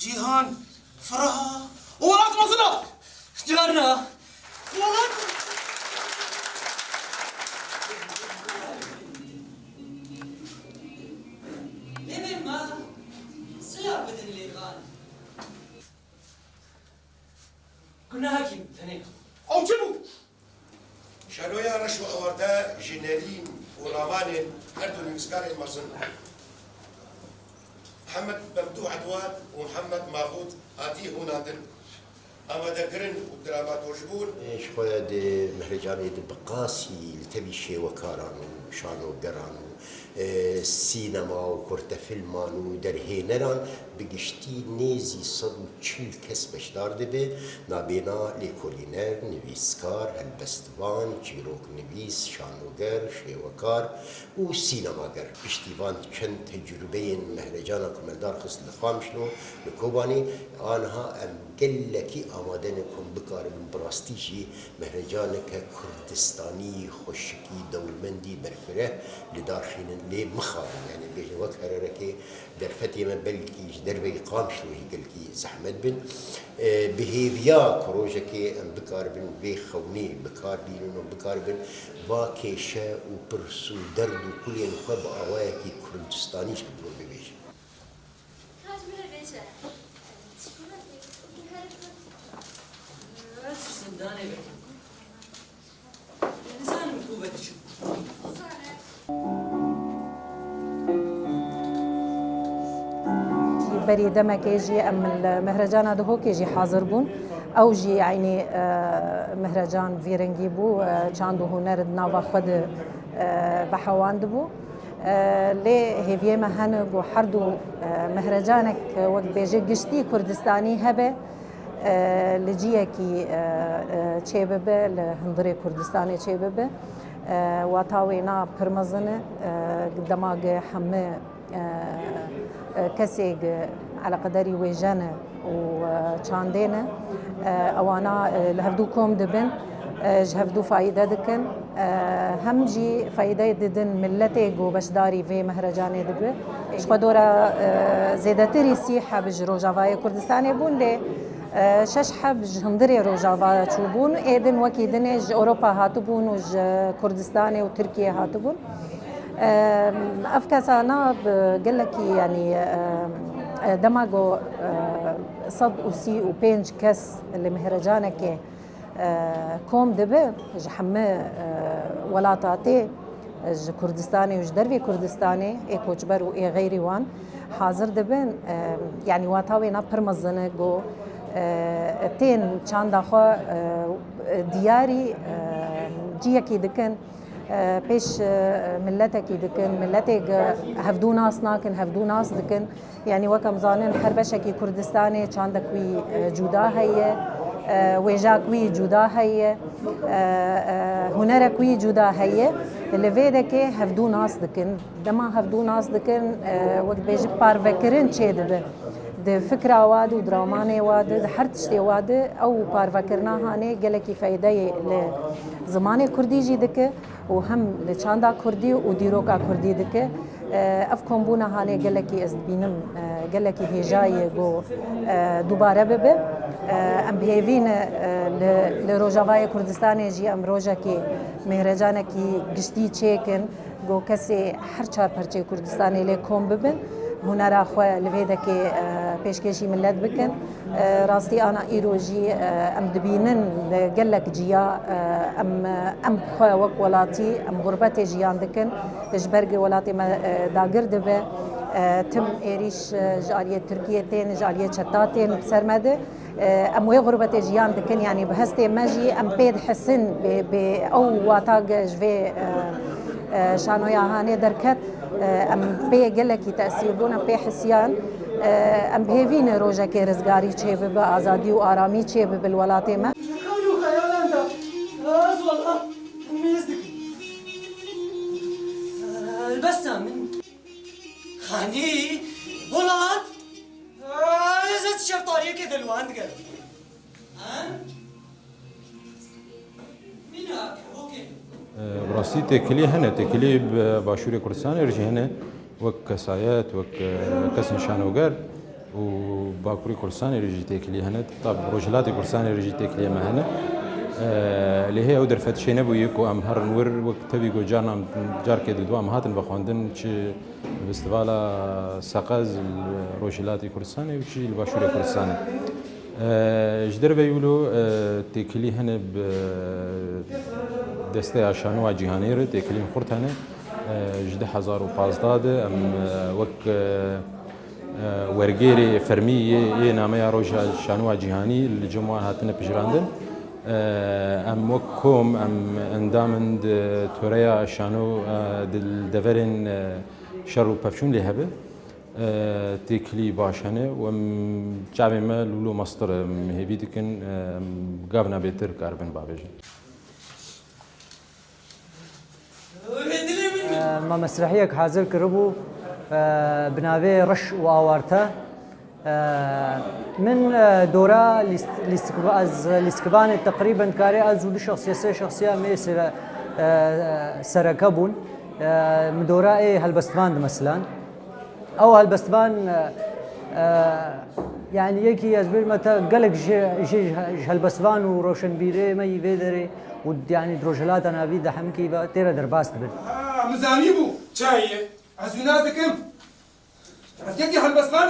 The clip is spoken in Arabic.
جيهان فرها ولات مصنع جارنا ولات لمن ما سيار بدن اللي غان كنا هاكي تاني او جبو شانويا رشوة أوردا جنرين ورامان هردو المسكار المصن محمد ممدوح عدوان ومحمد ماغوت آتيه نادر أما ذكرن ودراما توجبون إيش خويا دي مهرجاني دي بقاسي لتبي وكارانو شانو قرانو السينما وكورتا فيلمان ودرهينران بقشتي نيزي صدو تشيل كسبش دار دبي نابينا ليكولينر نبيسكار هالبستوان تشيروك نبيس شانوغر شيوكار وسينما قر بشتيبان كان تجربين مهرجانا كمالدار خص لخامشلو لكوباني آنها أم قلكي آمادنكم بكار من براستيجي مهرجانك كردستاني خشكي دولمندي برفره لدار خينن لي مخار يعني بيجي وقت هرركي درفتي من بلكي دربي قامشلو هيكلكي زحمت بن بهيفيا كروجكي ام بكار بن بي خوني بكار بينو بكار بن واكيشا وبرسو درد وكل ينخب اواكي كردستاني شكبرو ببيجي زنداني بك إنسان مكوبة تشوف بري دمك يجي أم المهرجان هذا هو كيجي حاضر بون أو جي يعني مهرجان فيرنجي بو چاندو هنر ناوا خود بحوان دبو لي هيفيه مهن بو حردو مهرجانك وقت بيجي قشتي كردستاني هبه لجيكي چيببه لهندري كردستاني چيببه واتاوينا برمزنه دماغ حمه كسيج على قدري وجنة وشاندينة أوانا لهفدوكم دبن جهفدو فايدة دكن هم جي فايدة ددن ملتي جو بشداري في مهرجان دبه شقدورا زيادتري سيحة بج روجافاي كردستاني بون لي شش حبج هندري روجافا تشوبون ايدن وكيدن ج اوروبا هاتبون وج كردستاني وتركيا هاتبون أفكاسانا بقلكي يعني دماغو صد وسي وبينج كس اللي مهرجانك كوم دبه جحمه ولاتاتي كردستاني وجدربي كردستاني اي كوچبر و اي غيري وان حاضر دبن يعني واتاوينا برمزنه جو تين چاندا خو دياري جيكي دكن پیش ملتکی دکن ملتک هفدو ناس ناکن هفدو ناس دکن يعني وكم زانن حربشکی کردستانی چاندکوی جدا هیه ویجاکوی جدا هیه هنرکوی جدا هیه لویده که هفدو ناس دکن دما هفدو ناس دکن وقت بیج پاروکرین چه دبه د فکر واد و درامانه واد د هر تشتی واد او پاروکرنا هانه گلکی فایده لزمان کردی جی دکه و هم لچاندا کردی و دیروکا کردی دکه اف کومبونا هانه گلکی از بینم گلکی هجای گو دوباره ببه ام بهیوین لروجاوای کردستان جی ام روجا کی مهرجانه کی گشتی چیکن گو کسی هر چهار پرچه کردستانی لی کوم ببن هنر خو لویده که پیشکشی ملت بکن راستی آنا ایروجی ام دبینن گلک جیا ام خو وک ولاتی ام غربت جیان دکن تجبرگ ولاتی ما داگر دبه تم ایریش جاریه ترکیه تین جاریه چتاتین بسرمده ام وی غربت جیان دکن يعني بهسته ماجي ام بيد حسن او واتاق جوي شانويا هاني دركت ام بي گلکی تأثیر بون ام بي حسيان ام بهيفين روجا كي رزگاری چه به آزادی و آرامی چه به الولات ما خانو خيالان دا از والله ميزدك البسة من خاني ولاد زت شاف طريقة دلوان دقل مين هاك اوكي براسي تكلي هنا تكلي باشوري كردستان رجي هنا وك كسايات وك كسن شانوغر وباكوري كردستان ريجي تكلي هنا طب روجلاتي كردستان ريجي تكلي ما هنا اللي هي ودر فتشي نبو يكو ام هر نور وكتبي جو جارنا جار كده دوام هاتن بخوندن شي فيستيفالا ساقاز روجلاتي كردستان وشي الباشوري كردستان جدر بيقولوا تكلي هنا دسته عشانوا جهانير تكلي خورت هنا جده 1015 ام وك ورگیری فرمی یه نامه روش شانوا جهانی الجمعه هاتن بجراندن ام وکم ام اندامند توریا شانو دل دورن شرو پفشون لهبه تکلی باشنه و جابه ما لولو مستر هیوی دکن قابنا بهتر کاربن بابجن ما مسرحيك حاضر كربو بناوي رش وآوارتا من دورة الاستقبال تقريبا كاري أزود شخصية مثل سركبون من دورة هالبستفان مثلا أو هالبستفان يعني يكي يزبير متى قلق هالبستفان وروشن بيري ما يفيدري وديعني دروجلات أنا في دحم كيبا تيرا درباست بن مزانيبو شاية عزونا ذكر يجي هالبسفان